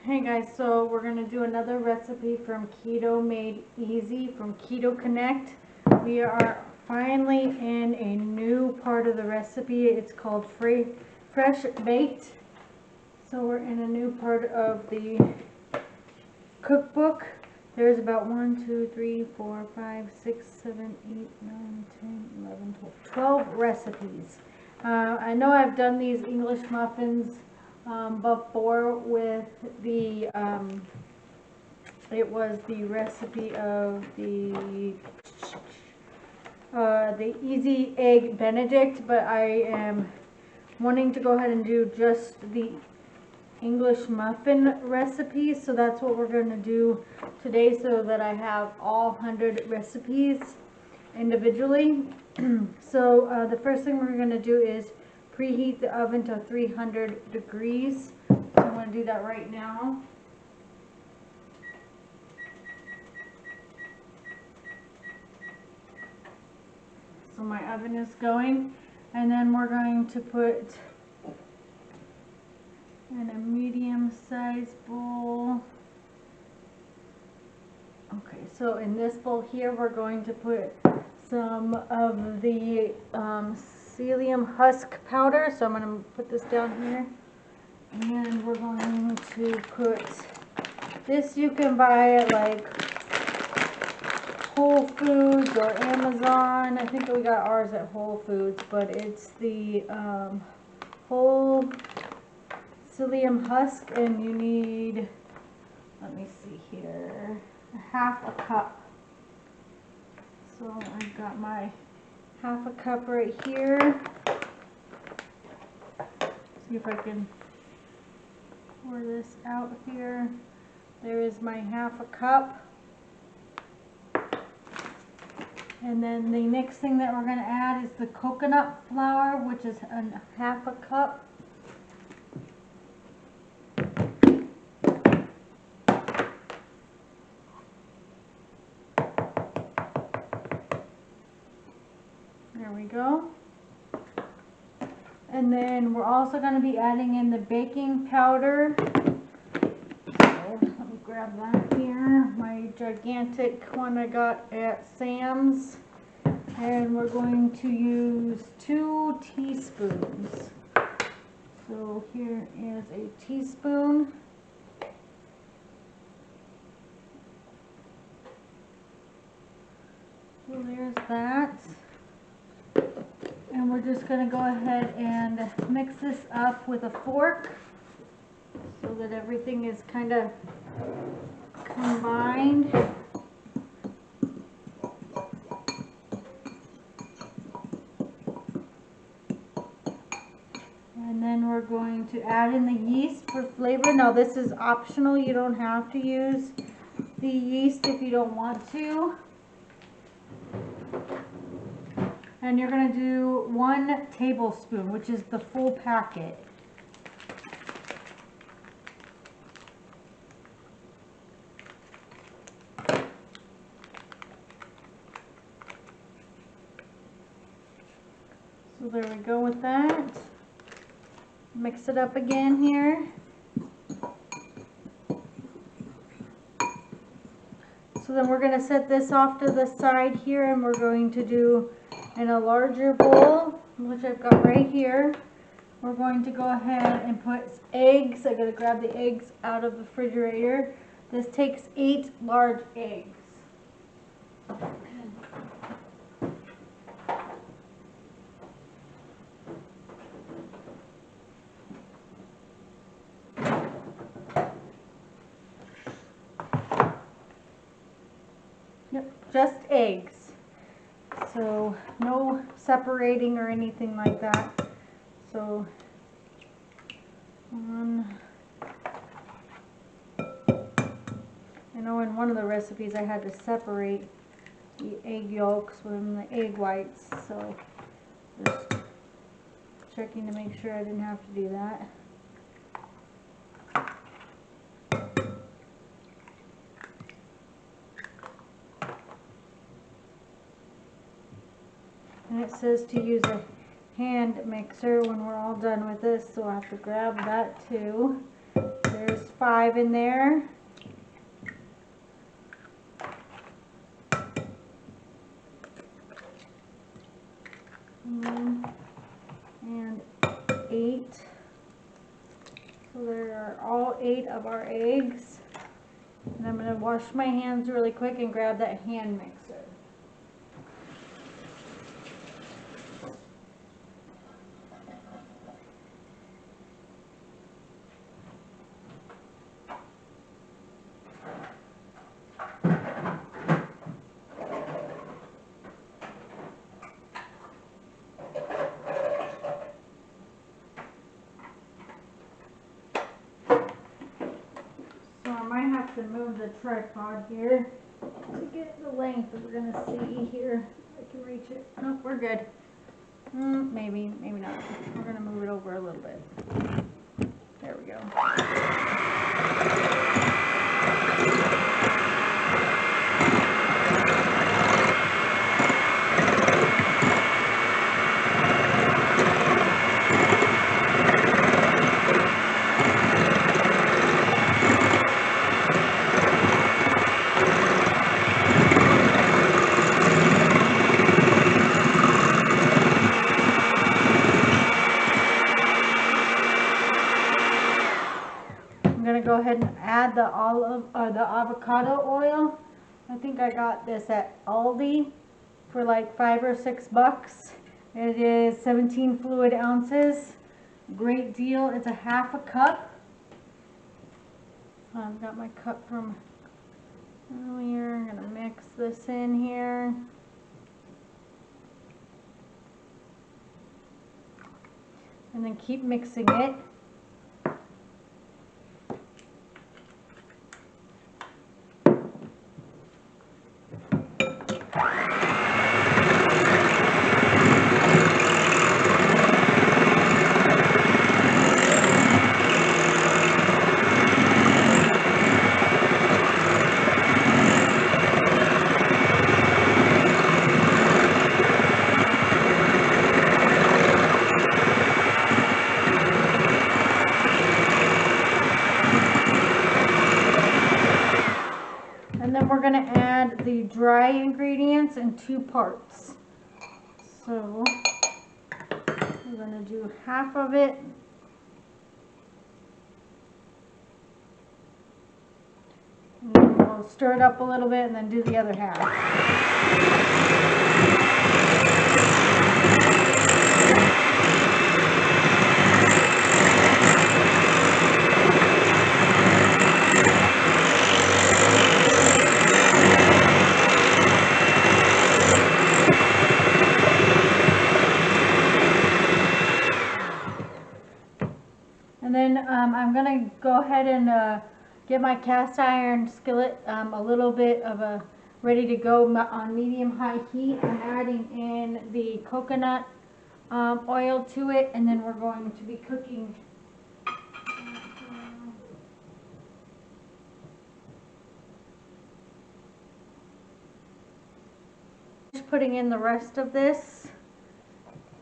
Hey guys, so we're going to do another recipe from Keto Made Easy from Keto Connect. We are finally in a new part of the recipe. It's called Fresh Baked. So we're in a new part of the cookbook. There's about 1, 2, 3, 4, 5, 6, 7, 8, 9, 10, 11, 12 recipes. I know I've done these English muffins before with the it was the recipe of the Easy Egg Benedict, but I am wanting to go ahead and do just the English muffin recipe, so that's what we're going to do today, so that I have all 100 recipes individually. So the first thing we're going to do is preheat the oven to 300 degrees. So I'm going to do that right now. So my oven is going, and then we're going to put in a medium-sized bowl. Okay, so in this bowl here, we're going to put some of the psyllium husk powder. So I'm going to put this down here, and we're going to put this. You can buy it like Whole Foods or Amazon. I think we got ours at Whole Foods, but it's the whole psyllium husk, and you need, let me see here, half a cup. So I've got my half a cup right here. See if I can pour this out here. There is my half a cup. And then the next thing that we're going to add is the coconut flour, which is a half a cup. There we go. And then we're also going to be adding in the baking powder. So let me grab that here. My gigantic one I got at Sam's. And we're going to use 2 teaspoons. So here is a teaspoon. So there's that. And we're just going to go ahead and mix this up with a fork so that everything is kind of combined. And then we're going to add in the yeast for flavor. Now this is optional. You don't have to use the yeast if you don't want to. And you're going to do 1 tablespoon, which is the full packet. So there we go with that. Mix it up again here. So then we're going to set this off to the side here, and we're going to do in a larger bowl, which I've got right here. We're going to go ahead and put eggs. I gotta grab the eggs out of the refrigerator. This takes 8 large eggs. Yep, just eggs. So no separating or anything like that. So I know in one of the recipes I had to separate the egg yolks from the egg whites, so just checking to make sure I didn't have to do that. And it says to use a hand mixer when we're all done with this, so I'll have to grab that too. There's 5 in there. And 8. So there are all 8 of our eggs. And I'm going to wash my hands really quick and grab that hand mixer. To move the tripod here to get the length that we're going to see here. I can reach it. Nope, we're good. Maybe not. We're going to move it over a little bit. There we go. Go ahead and add the avocado oil. I think I got this at Aldi for like $5 or $6. It is 17 fluid ounces. Great deal. It's a half a cup. I've got my cup from earlier. I'm gonna mix this in here. And then keep mixing it. And then we're going to add the dry ingredients in 2 parts. So we're going to do half of it. And then we'll stir it up a little bit and then do the other half. And then I'm going to go ahead and get my cast iron skillet a little bit of a ready to go on medium-high heat. I'm adding in the coconut oil to it, and then we're going to be cooking. Just putting in the rest of this.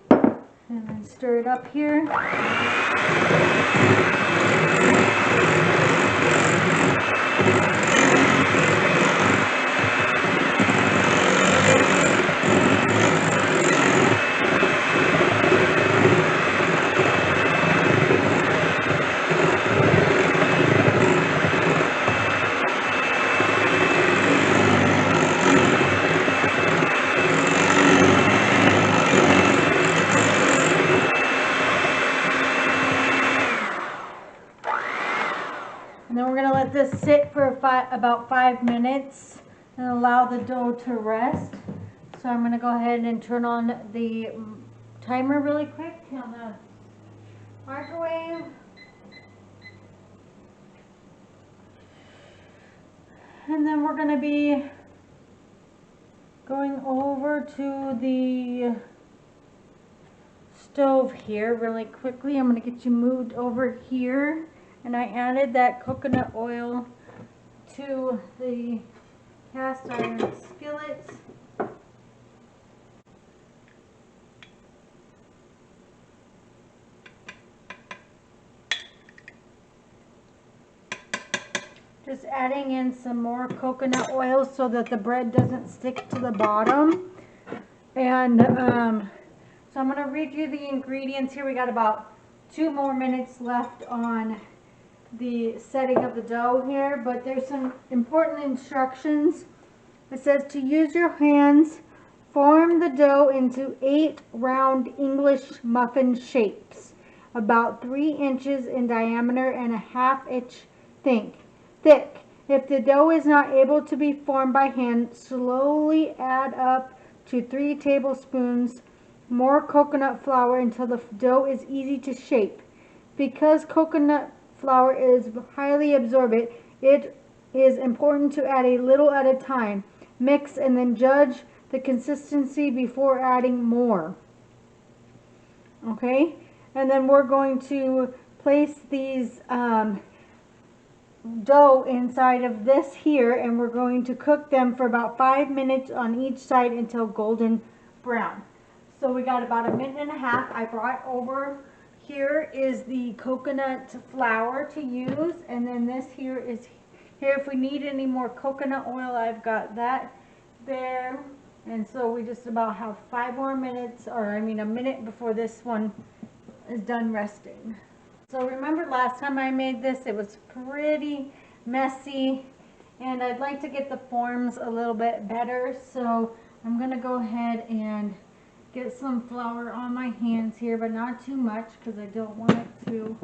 And then stir it up here. And then we're going to let this sit for about 5 minutes and allow the dough to rest. So I'm going to go ahead and turn on the timer really quick on the microwave. And then we're going to be going over to the stove here really quickly. I'm going to get you moved over here. And I added that coconut oil to the cast iron skillet. Just adding in some more coconut oil so that the bread doesn't stick to the bottom. And so I'm going to read you the ingredients here. We got about 2 more minutes left on the setting of the dough here, but there's some important instructions. It says to use your hands, form the dough into 8 round English muffin shapes, about 3 inches in diameter and a ½ inch thick. If the dough is not able to be formed by hand, slowly add up to 3 tablespoons more coconut flour until the dough is easy to shape. Because coconut flour is highly absorbent, it is important to add a little at a time. Mix and then judge the consistency before adding more. Okay, and then we're going to place these dough inside of this here, and we're going to cook them for about 5 minutes on each side until golden brown. So we got about 1.5 minutes. I brought over, here is the coconut flour to use, and then this here is here. If we need any more coconut oil, I've got that there. And so we just about have 5 more minutes, or I mean a minute before this one is done resting. So remember last time I made this, it was pretty messy, and I'd like to get the forms a little bit better. So I'm going to go ahead and get some flour on my hands here, but not too much because I don't want it to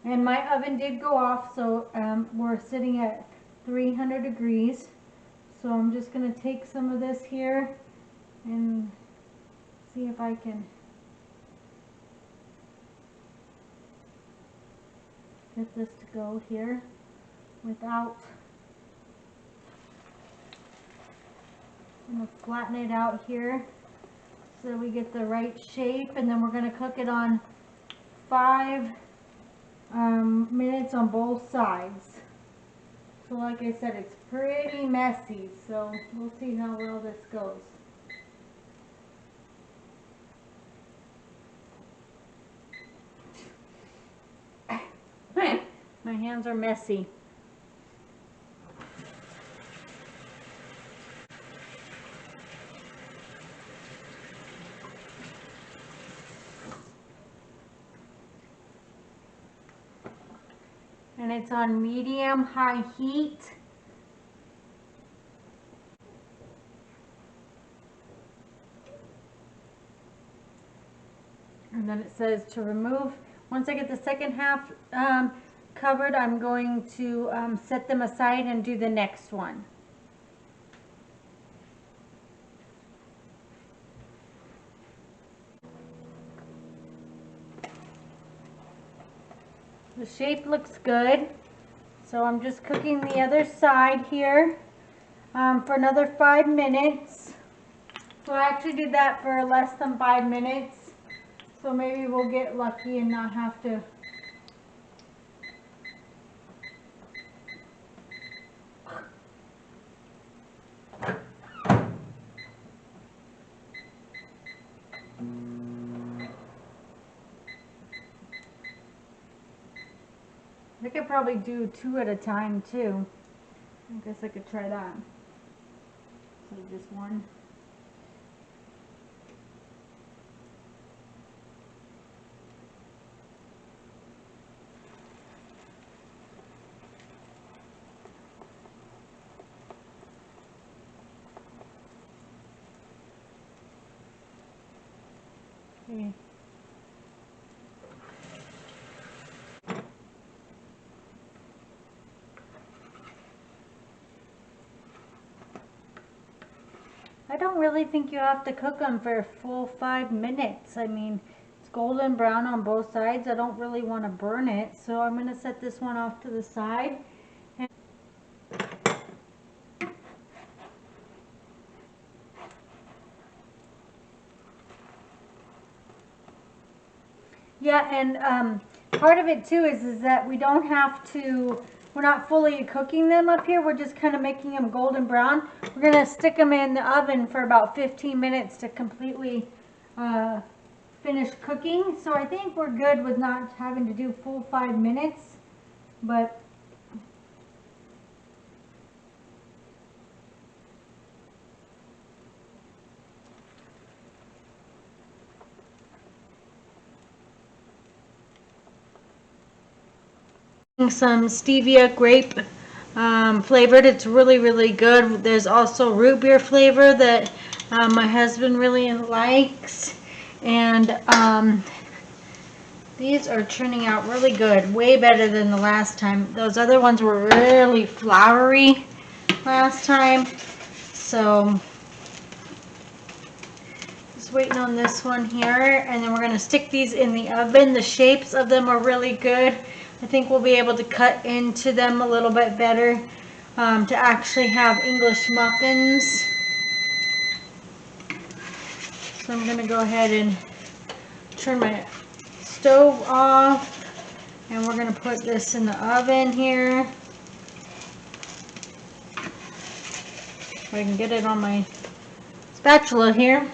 and my oven did go off, so we're sitting at 300 degrees. So I'm just going to take some of this here and see if I can get this to go here without, I'm going to flatten it out here so we get the right shape, and then we're going to cook it on 5 minutes on both sides. So like I said, it's pretty messy, so we'll see how well this goes. My hands are messy. And it's on medium-high heat. And then it says to remove. Once I get the second half covered, I'm going to set them aside and do the next one. The shape looks good, so I'm just cooking the other side here for another 5 minutes. So I actually did that for less than 5 minutes, so maybe we'll get lucky and not have to. I could probably do 2 at a time too. I guess I could try that. So just 1. Okay. I don't really think you have to cook them for a full 5 minutes. I mean, it's golden brown on both sides. I don't really want to burn it, so I'm going to set this one off to the side. Yeah, and part of it too is that we don't have to, we're not fully cooking them up here. We're just kind of making them golden brown. We're going to stick them in the oven for about 15 minutes to completely finished cooking, so I think we're good with not having to do full 5 minutes, but some stevia grape flavored. It's really good. There's also root beer flavor that my husband really likes, and these are turning out really good, way better than the last time. Those other ones were really floury last time, so just waiting on this one here, and then we're going to stick these in the oven. The shapes of them are really good. I think we'll be able to cut into them a little bit better to actually have English muffins. So I'm going to go ahead and turn my stove off, and we're going to put this in the oven here. If I can get it on my spatula here.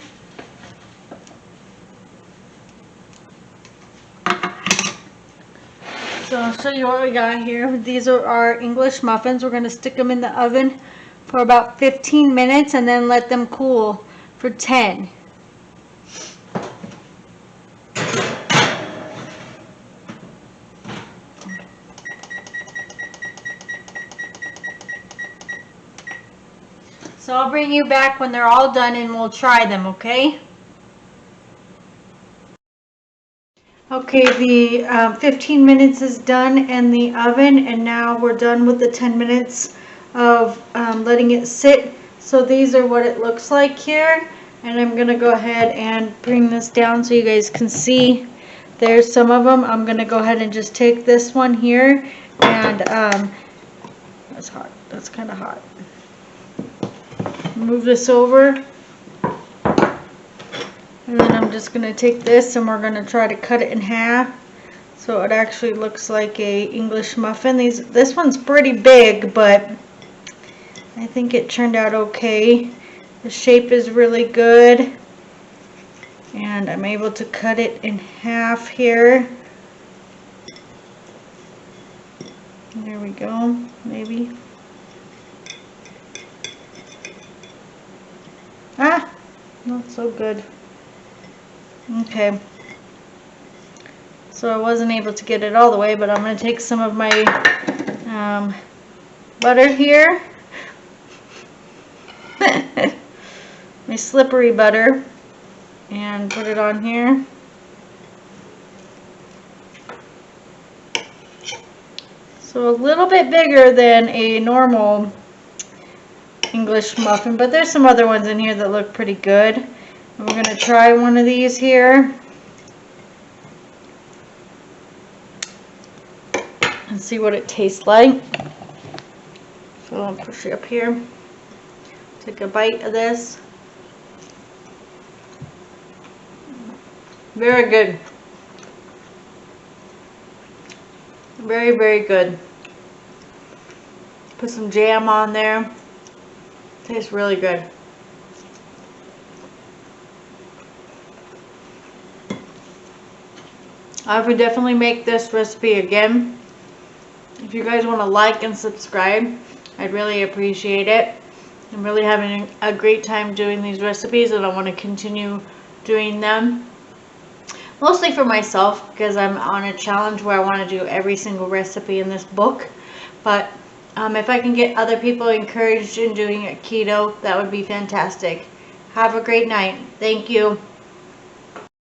So I'll show you what we got here. These are our English muffins. We're going to stick them in the oven for about 15 minutes and then let them cool for 10. So I'll bring you back when they're all done and we'll try them, okay? Okay, the 15 minutes is done in the oven, and now we're done with the 10 minutes of letting it sit. So these are what it looks like here, and I'm going to go ahead and bring this down so you guys can see. There's some of them. I'm going to go ahead and just take this one here, and that's hot. That's kind of hot. Move this over. And then I'm just going to take this and we're going to try to cut it in half so it actually looks like a English muffin. This one's pretty big, but I think it turned out okay. The shape is really good, and I'm able to cut it in half here. There we go, maybe. Ah, not so good. Okay, so I wasn't able to get it all the way, but I'm going to take some of my butter here, my slippery butter, and put it on here. So a little bit bigger than a normal English muffin, but there's some other ones in here that look pretty good. We're going to try one of these here and see what it tastes like. So I'll push it up here. Take a bite of this. Very good. Very good. Put some jam on there. Tastes really good. I would definitely make this recipe again. If you guys want to like and subscribe, I'd really appreciate it. I'm really having a great time doing these recipes, and I want to continue doing them. Mostly for myself, because I'm on a challenge where I want to do every single recipe in this book. But if I can get other people encouraged in doing keto, that would be fantastic. Have a great night. Thank you.